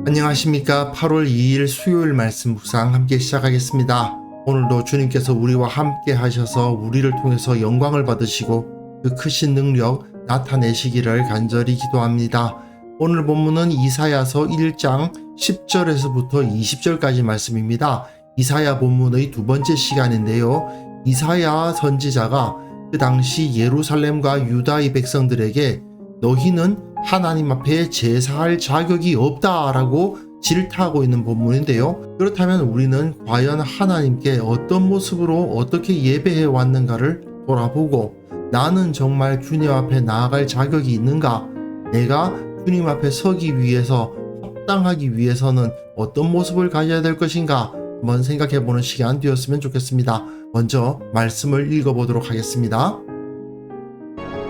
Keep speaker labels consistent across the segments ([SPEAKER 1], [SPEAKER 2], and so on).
[SPEAKER 1] 안녕하십니까. 8월 2일 수요일 말씀 묵상 함께 시작하겠습니다. 오늘도 주님께서 우리와 함께 하셔서 우리를 통해서 영광을 받으시고 그 크신 능력 나타내시기를 간절히 기도합니다. 오늘 본문은 이사야서 1장 10절에서부터 20절까지 말씀입니다. 이사야 본문의 두 번째 시간인데요. 이사야 선지자가 그 당시 예루살렘과 유다의 백성들에게 너희는 하나님 앞에 제사할 자격이 없다라고 질타하고 있는 본문인데요. 그렇다면 우리는 과연 하나님께 어떤 모습으로 어떻게 예배해 왔는가를 돌아보고 나는 정말 주님 앞에 나아갈 자격이 있는가? 내가 주님 앞에 서기 위해서 합당하기 위해서는 어떤 모습을 가져야 될 것인가? 한번 생각해보는 시간 되었으면 좋겠습니다. 먼저 말씀을 읽어보도록 하겠습니다.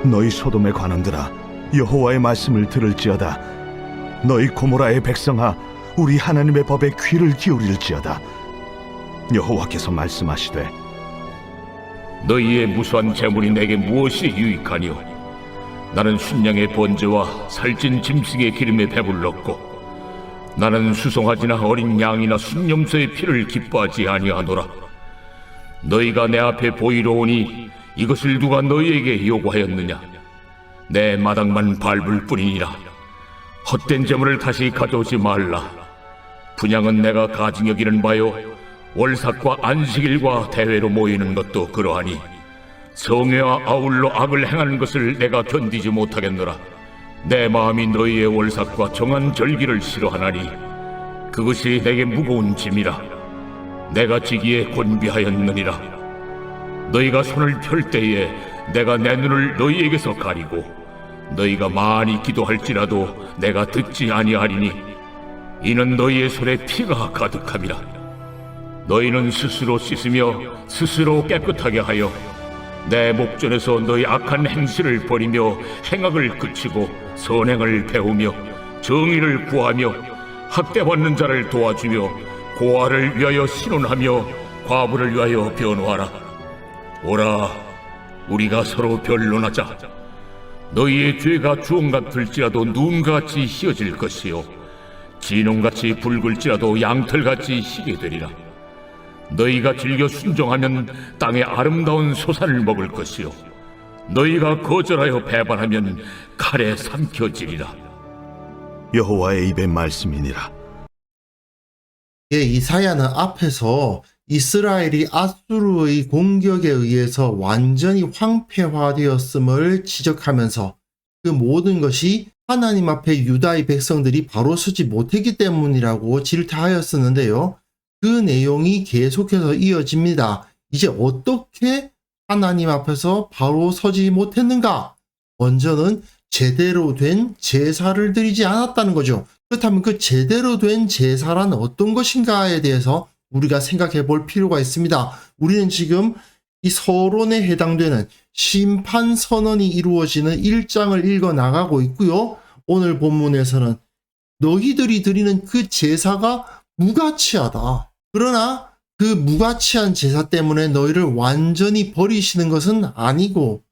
[SPEAKER 2] 너희 소돔의 관원들아, 여호와의 말씀을 들을지어다. 너희 고모라의 백성아, 우리 하나님의 법에 귀를 기울일지어다. 여호와께서 말씀하시되
[SPEAKER 3] 너희의 무수한 재물이 내게 무엇이 유익하뇨? 나는 순양의 번제와 살찐 짐승의 기름에 배불렀고 나는 수송아지나 어린 양이나 순염소의 피를 기뻐하지 아니하노라. 너희가 내 앞에 보이러 오니 이것을 누가 너희에게 요구하였느냐? 내 마당만 밟을 뿐이니라. 헛된 재물을 다시 가져오지 말라. 분향은 내가 가증 여기는 바요, 월삭과 안식일과 대회로 모이는 것도 그러하니 성회와 아울러 악을 행하는 것을 내가 견디지 못하겠노라. 내 마음이 너희의 월삭과 정한 절기를 싫어하나니 그것이 내게 무거운 짐이라. 내가 지기에 곤비하였느니라. 너희가 손을 펼 때에 내가 내 눈을 너희에게서 가리고 너희가 많이 기도할지라도 내가 듣지 아니하리니 이는 너희의 손에 피가 가득함이라. 너희는 스스로 씻으며 스스로 깨끗하게 하여 내 목전에서 너희 악한 행실을 버리며 행악을 그치고 선행을 배우며 정의를 구하며 학대받는 자를 도와주며 고아를 위하여 신원하며 과부를 위하여 변호하라. 오라, 우리가 서로 변론하자. 너희의 죄가 주홍 같을지라도 눈같이 희어질 것이요 진홍같이 붉을지라도 양털같이 희게 되리라. 너희가 즐겨 순종하면 땅의 아름다운 소산을 먹을 것이요 너희가 거절하여 배반하면 칼에 삼켜지리라.
[SPEAKER 2] 여호와의 입의 말씀이니라.
[SPEAKER 1] 이사야는 앞에서 이스라엘이 아수르의 공격에 의해서 완전히 황폐화되었음을 지적하면서 그 모든 것이 하나님 앞에 유다의 백성들이 바로 서지 못했기 때문이라고 질타하였었는데요. 그 내용이 계속해서 이어집니다. 이제 어떻게 하나님 앞에서 바로 서지 못했는가? 먼저는 제대로 된 제사를 드리지 않았다는 거죠. 그렇다면 그 제대로 된 제사란 어떤 것인가에 대해서 우리가 생각해 볼 필요가 있습니다. 우리는 지금 이 서론에 해당되는 심판 선언이 이루어지는 1장을 읽어 나가고 있고요. 오늘 본문에서는 너희들이 드리는 그 제사가 무가치하다. 그러나 그 무가치한 제사 때문에 너희를 완전히 버리시는 것은 아니고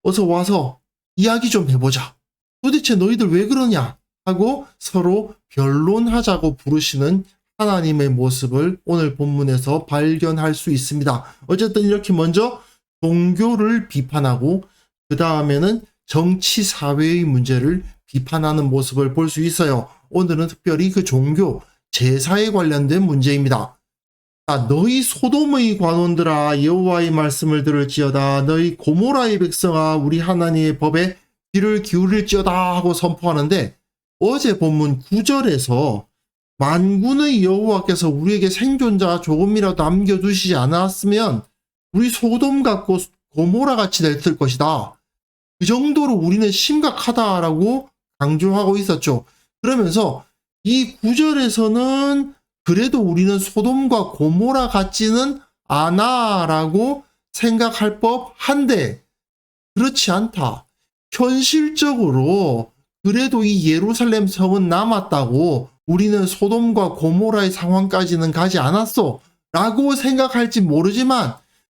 [SPEAKER 1] 어서 와서 이야기 좀 해보자. 도대체 너희들 왜 그러냐? 하고 서로 변론하자고 부르시는 하나님의 모습을 오늘 본문에서 발견할 수 있습니다. 어쨌든 이렇게 먼저 종교를 비판하고 그 다음에는 정치 사회의 문제를 비판하는 모습을 볼 수 있어요. 오늘은 특별히 그 종교, 제사에 관련된 문제입니다. 자, 너희 소돔의 관원들아, 여호와의 말씀을 들을지어다. 너희 고모라의 백성아, 우리 하나님의 법에 귀를 기울일지어다 하고 선포하는데 어제 본문 9절에서 만군의 여호와께서 우리에게 생존자 조금이라도 남겨두시지 않았으면 우리 소돔 같고 고모라 같이 될 것이다. 그 정도로 우리는 심각하다라고 강조하고 있었죠. 그러면서 이 9절에서는 그래도 우리는 소돔과 고모라 같지는 않아라고 생각할 법한데 그렇지 않다. 현실적으로 그래도 이 예루살렘 성은 남았다고 우리는 소돔과 고모라의 상황까지는 가지 않았어 라고 생각할지 모르지만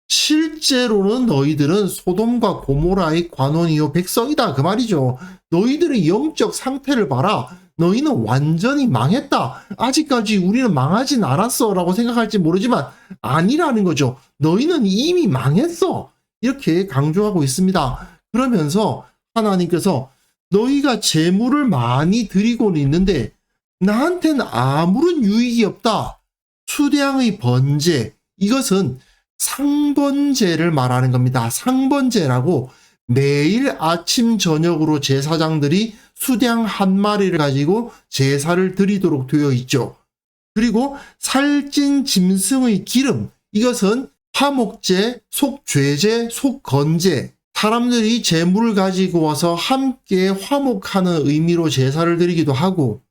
[SPEAKER 1] 실제로는 너희들은 소돔과 고모라의 관원이요 백성이다 그 말이죠. 너희들의 영적 상태를 봐라. 너희는 완전히 망했다. 아직까지 우리는 망하진 않았어 라고 생각할지 모르지만 아니라는 거죠. 너희는 이미 망했어. 이렇게 강조하고 있습니다. 그러면서 하나님께서 너희가 재물을 많이 드리고는 있는데 나한테는 아무런 유익이 없다. 수량의 번제, 이것은 상번제를 말하는 겁니다. 상번제라고 매일 아침 저녁으로 제사장들이 수량 한 마리를 가지고 제사를 드리도록 되어 있죠. 그리고 살찐 짐승의 기름, 이것은 화목제, 속죄제, 속건제, 사람들이 제물을 가지고 와서 함께 화목하는 의미로 제사를 드리기도 하고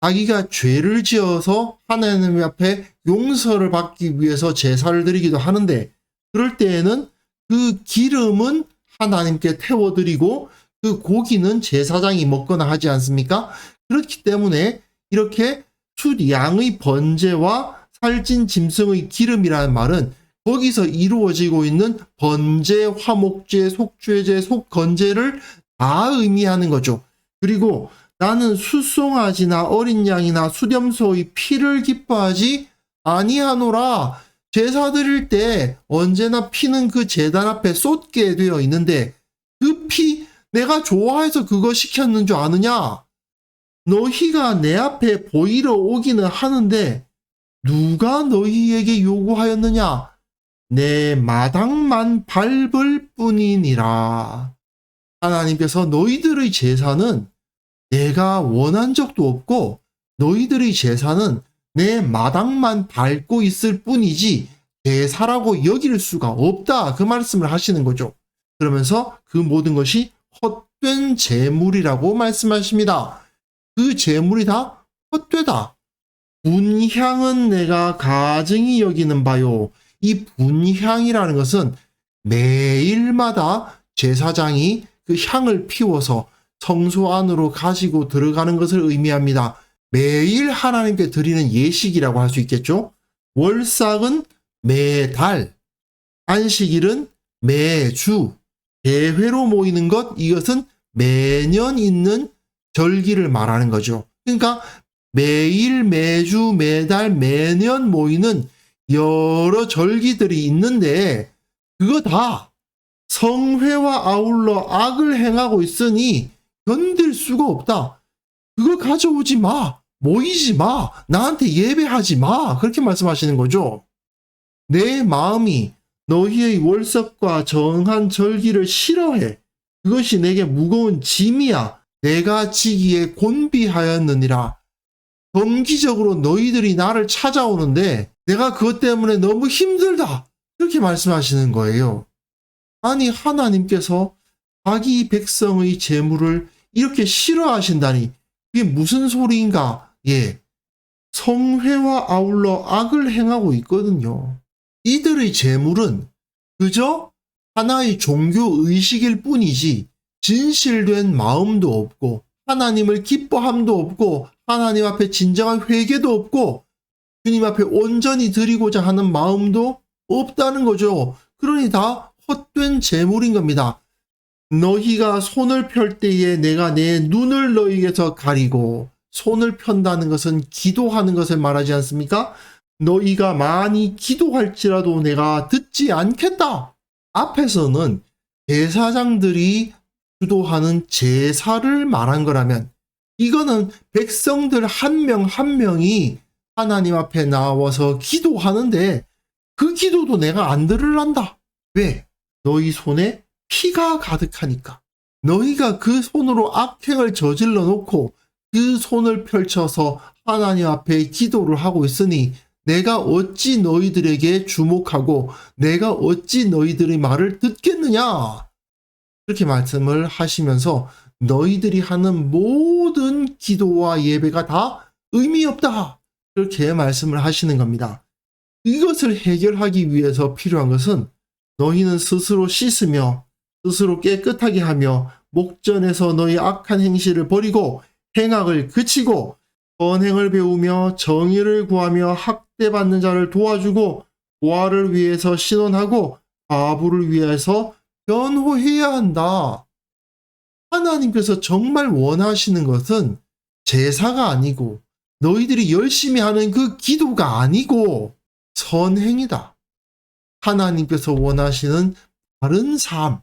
[SPEAKER 1] 자기가 죄를 지어서 하나님 앞에 용서를 받기 위해서 제사를 드리기도 하는데 그럴 때에는 그 기름은 하나님께 태워드리고 그 고기는 제사장이 먹거나 하지 않습니까? 그렇기 때문에 이렇게 수양의 번제와 살찐 짐승의 기름이라는 말은 거기서 이루어지고 있는 번제, 화목제, 속죄제, 속건제를 다 의미하는 거죠. 그리고 나는 수송아지나 어린 양이나 수렴소의 피를 기뻐하지 아니하노라. 제사 드릴 때 언제나 피는 그 제단 앞에 쏟게 되어 있는데 그 피 내가 좋아해서 그거 시켰는 줄 아느냐? 너희가 내 앞에 보이러 오기는 하는데 누가 너희에게 요구하였느냐? 내 마당만 밟을 뿐이니라. 하나님께서 너희들의 제사는 내가 원한 적도 없고 너희들의 제사는 내 마당만 밟고 있을 뿐이지 제사라고 여길 수가 없다. 그 말씀을 하시는 거죠. 그러면서 그 모든 것이 헛된 제물이라고 말씀하십니다. 그 제물이 다 헛되다. 분향은 내가 가증히 여기는 바요. 이 분향이라는 것은 매일마다 제사장이 그 향을 피워서 성소 안으로 가지고 들어가는 것을 의미합니다. 매일 하나님께 드리는 예식이라고 할 수 있겠죠. 월삭은 매달, 안식일은 매주, 대회로 모이는 것, 이것은 매년 있는 절기를 말하는 거죠. 그러니까 매일, 매주, 매달, 매년 모이는 여러 절기들이 있는데 그거 다 성회와 아울러 악을 행하고 있으니 견딜 수가 없다. 그거 가져오지 마. 모이지 마. 나한테 예배하지 마. 그렇게 말씀하시는 거죠. 내 마음이 너희의 월석과 정한 절기를 싫어해. 그것이 내게 무거운 짐이야. 내가 지기에 곤비하였느니라. 정기적으로 너희들이 나를 찾아오는데 내가 그것 때문에 너무 힘들다. 그렇게 말씀하시는 거예요. 아니 하나님께서 자기 백성의 재물을 이렇게 싫어하신다니 이게 무슨 소리인가? 예, 성회와 아울러 악을 행하고 있거든요. 이들의 재물은 그저 하나의 종교 의식일 뿐이지 진실된 마음도 없고 하나님을 기뻐함도 없고 하나님 앞에 진정한 회개도 없고 주님 앞에 온전히 드리고자 하는 마음도 없다는 거죠. 그러니 다 헛된 재물인 겁니다. 너희가 손을 펼 때에 내가 내 눈을 너희에게서 가리고, 손을 편다는 것은 기도하는 것을 말하지 않습니까? 너희가 많이 기도할지라도 내가 듣지 않겠다. 앞에서는 제사장들이 주도하는 제사를 말한 거라면 이거는 백성들 한 명 한 명이 하나님 앞에 나와서 기도하는데 그 기도도 내가 안 들으란다. 왜? 너희 손에 피가 가득하니까. 너희가 그 손으로 악행을 저질러 놓고 그 손을 펼쳐서 하나님 앞에 기도를 하고 있으니 내가 어찌 너희들에게 주목하고 내가 어찌 너희들의 말을 듣겠느냐. 그렇게 말씀을 하시면서 너희들이 하는 모든 기도와 예배가 다 의미 없다. 그렇게 말씀을 하시는 겁니다. 이것을 해결하기 위해서 필요한 것은 너희는 스스로 씻으며 스스로 깨끗하게 하며 목전에서 너희 악한 행실을 버리고 행악을 그치고 선행을 배우며 정의를 구하며 학대받는 자를 도와주고 고아를 위해서 신원하고 과부를 위해서 변호해야 한다. 하나님께서 정말 원하시는 것은 제사가 아니고 너희들이 열심히 하는 그 기도가 아니고 선행이다. 하나님께서 원하시는 바른 삶,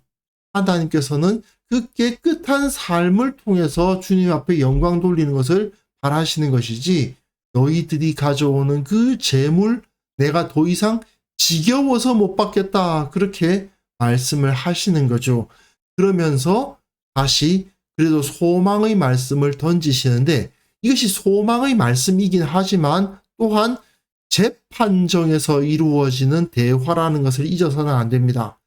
[SPEAKER 1] 하나님께서는 그 깨끗한 삶을 통해서 주님 앞에 영광 돌리는 것을 바라시는 것이지, 너희들이 가져오는 그 재물 내가 더 이상 지겨워서 못 받겠다, 그렇게 말씀을 하시는 거죠. 그러면서 다시 그래도 소망의 말씀을 던지시는데, 이것이 소망의 말씀이긴 하지만 또한 재판정에서 이루어지는 대화라는 것을 잊어서는 안 됩니다.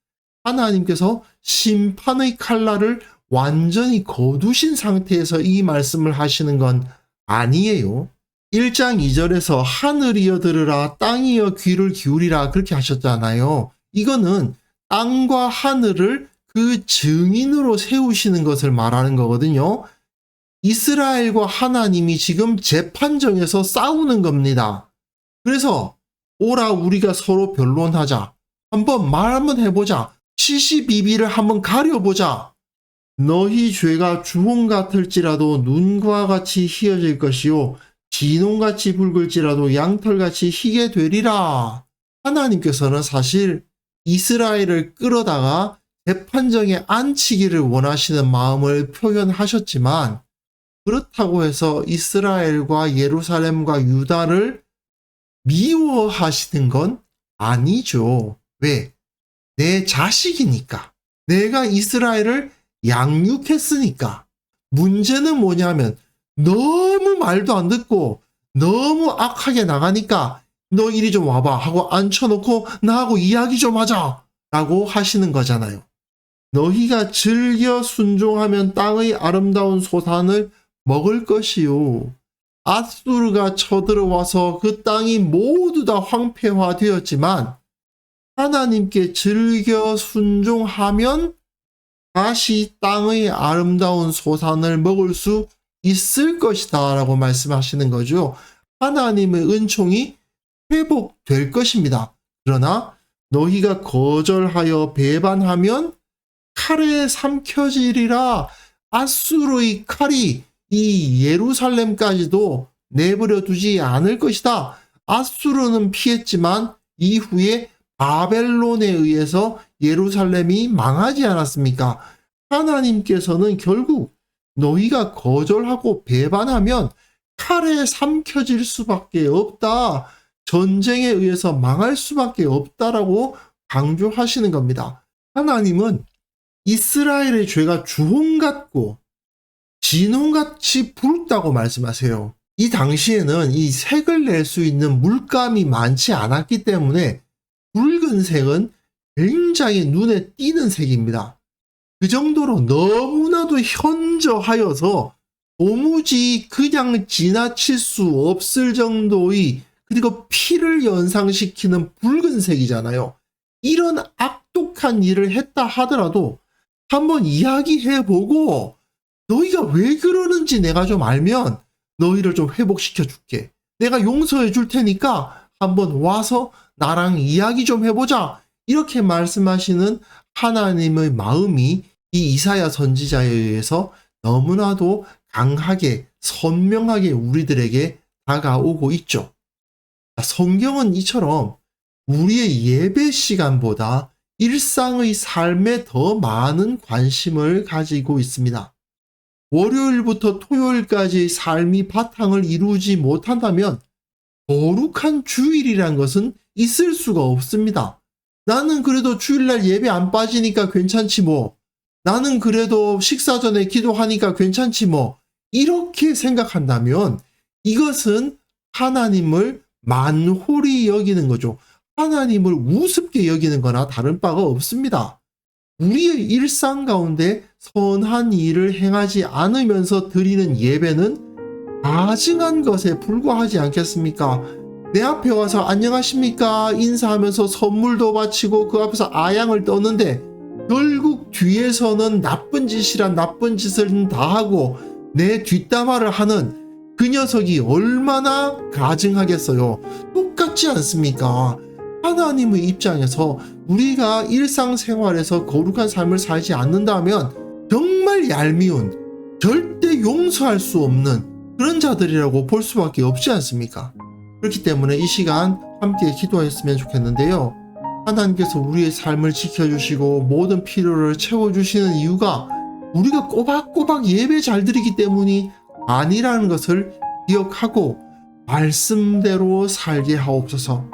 [SPEAKER 1] 하나님께서 심판의 칼날을 완전히 거두신 상태에서 이 말씀을 하시는 건 아니에요. 1장 2절에서 하늘이여 들으라 땅이여 귀를 기울이라 그렇게 하셨잖아요. 이거는 땅과 하늘을 그 증인으로 세우시는 것을 말하는 거거든요. 이스라엘과 하나님이 지금 재판정에서 싸우는 겁니다. 그래서 오라 우리가 서로 변론하자. 한번 말 한번 해보자. 시시비비를 한번 가려보자. 너희 죄가 주홍 같을지라도 눈과 같이 희어질 것이요 진홍같이 붉을지라도 양털같이 희게 되리라. 하나님께서는 사실 이스라엘을 끌어다가 재판정에 앉히기를 원하시는 마음을 표현하셨지만, 그렇다고 해서 이스라엘과 예루살렘과 유다를 미워하시는 건 아니죠. 왜? 내 자식이니까. 내가 이스라엘을 양육했으니까. 문제는 뭐냐면 너무 말도 안 듣고 너무 악하게 나가니까 너 이리 좀 와봐 하고 앉혀놓고 나하고 이야기 좀 하자 라고 하시는 거잖아요. 너희가 즐겨 순종하면 땅의 아름다운 소산을 먹을 것이요. 아수르가 쳐들어와서 그 땅이 모두 다 황폐화되었지만 하나님께 즐겨 순종하면 다시 땅의 아름다운 소산을 먹을 수 있을 것이다 라고 말씀하시는 거죠. 하나님의 은총이 회복될 것입니다. 그러나 너희가 거절하여 배반하면 칼에 삼켜지리라. 아수르의 칼이 이 예루살렘까지도 내버려 두지 않을 것이다. 아수르는 피했지만 이후에 바벨론에 의해서 예루살렘이 망하지 않았습니까? 하나님께서는 결국 너희가 거절하고 배반하면 칼에 삼켜질 수밖에 없다. 전쟁에 의해서 망할 수밖에 없다라고 강조하시는 겁니다. 하나님은 이스라엘의 죄가 주홍 같고 진홍같이 붉다고 말씀하세요. 이 당시에는 이 색을 낼 수 있는 물감이 많지 않았기 때문에 붉은색은 굉장히 눈에 띄는 색입니다. 그 정도로 너무나도 현저하여서 도무지 그냥 지나칠 수 없을 정도의, 그리고 피를 연상시키는 붉은색이잖아요. 이런 악독한 일을 했다 하더라도 한번 이야기해보고 너희가 왜 그러는지 내가 좀 알면 너희를 좀 회복시켜 줄게. 내가 용서해 줄 테니까 한번 와서 나랑 이야기 좀 해보자. 이렇게 말씀하시는 하나님의 마음이 이 이사야 선지자에 의해서 너무나도 강하게 선명하게 우리들에게 다가오고 있죠. 성경은 이처럼 우리의 예배 시간보다 일상의 삶에 더 많은 관심을 가지고 있습니다. 월요일부터 토요일까지의 삶이 바탕을 이루지 못한다면 거룩한 주일이란 것은 있을 수가 없습니다. 나는 그래도 주일날 예배 안 빠지니까 괜찮지 뭐. 나는 그래도 식사 전에 기도하니까 괜찮지 뭐. 이렇게 생각한다면 이것은 하나님을 만홀히 여기는 거죠. 하나님을 우습게 여기는 거나 다른 바가 없습니다. 우리의 일상 가운데 선한 일을 행하지 않으면서 드리는 예배는 가증한 것에 불과하지 않겠습니까? 내 앞에 와서 안녕하십니까 인사하면서 선물도 바치고 그 앞에서 아양을 떠는데 결국 뒤에서는 나쁜 짓이란 나쁜 짓을 다 하고 내 뒷담화를 하는 그 녀석이 얼마나 가증하겠어요. 똑같지 않습니까? 하나님의 입장에서 우리가 일상생활에서 거룩한 삶을 살지 않는다면 정말 얄미운, 절대 용서할 수 없는 그런 자들이라고 볼 수밖에 없지 않습니까? 그렇기 때문에 이 시간 함께 기도했으면 좋겠는데요. 하나님께서 우리의 삶을 지켜주시고 모든 필요를 채워주시는 이유가 우리가 꼬박꼬박 예배 잘 드리기 때문이 아니라는 것을 기억하고 말씀대로 살게 하옵소서.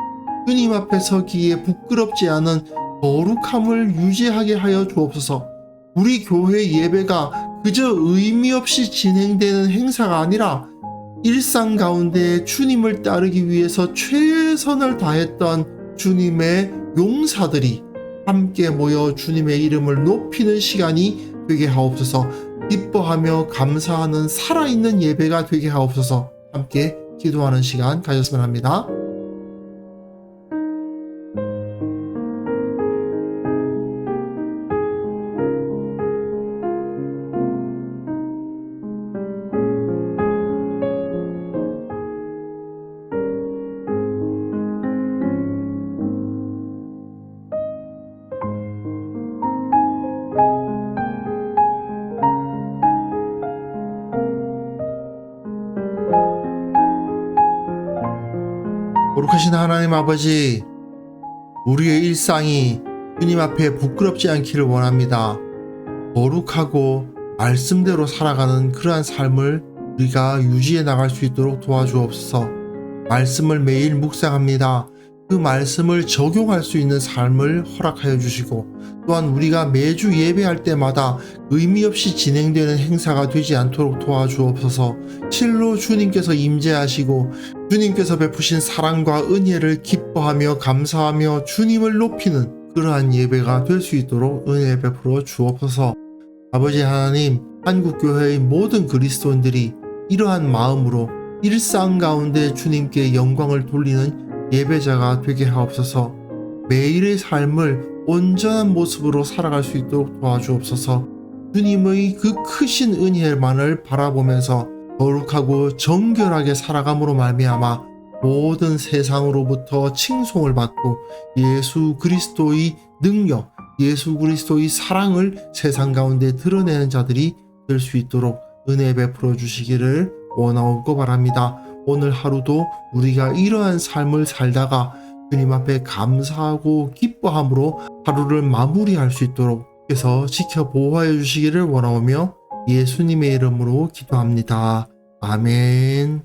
[SPEAKER 1] 주님 앞에 서기에 부끄럽지 않은 거룩함을 유지하게 하여 주옵소서. 우리 교회 예배가 그저 의미 없이 진행되는 행사가 아니라 일상 가운데 주님을 따르기 위해서 최선을 다했던 주님의 용사들이 함께 모여 주님의 이름을 높이는 시간이 되게 하옵소서. 기뻐하며 감사하는 살아있는 예배가 되게 하옵소서. 함께 기도하는 시간 가졌으면 합니다. 거룩하신 하나님 아버지, 우리의 일상이 주님 앞에 부끄럽지 않기를 원합니다. 거룩하고 말씀대로 살아가는 그러한 삶을 우리가 유지해 나갈 수 있도록 도와주옵소서. 말씀을 매일 묵상합니다. 그 말씀을 적용할 수 있는 삶을 허락하여 주시고, 또한 우리가 매주 예배할 때마다 의미 없이 진행되는 행사가 되지 않도록 도와주옵소서. 실로 주님께서 임재하시고 주님께서 베푸신 사랑과 은혜를 기뻐하며 감사하며 주님을 높이는 그러한 예배가 될 수 있도록 은혜 베풀어 주옵소서. 아버지 하나님, 한국교회의 모든 그리스도인들이 이러한 마음으로 일상 가운데 주님께 영광을 돌리는 예배자가 되게 하옵소서. 매일의 삶을 온전한 모습으로 살아갈 수 있도록 도와주옵소서. 주님의 그 크신 은혜만을 바라보면서 거룩하고 정결하게 살아감으로 말미암아 모든 세상으로부터 칭송을 받고 예수 그리스도의 능력, 예수 그리스도의 사랑을 세상 가운데 드러내는 자들이 될 수 있도록 은혜 베풀어 주시기를 원하옵고 바랍니다. 오늘 하루도 우리가 이러한 삶을 살다가 주님 앞에 감사하고 기뻐함으로 하루를 마무리할 수 있도록 해서 지켜 보호하여 주시기를 원하오며 예수님의 이름으로 기도합니다. 아멘.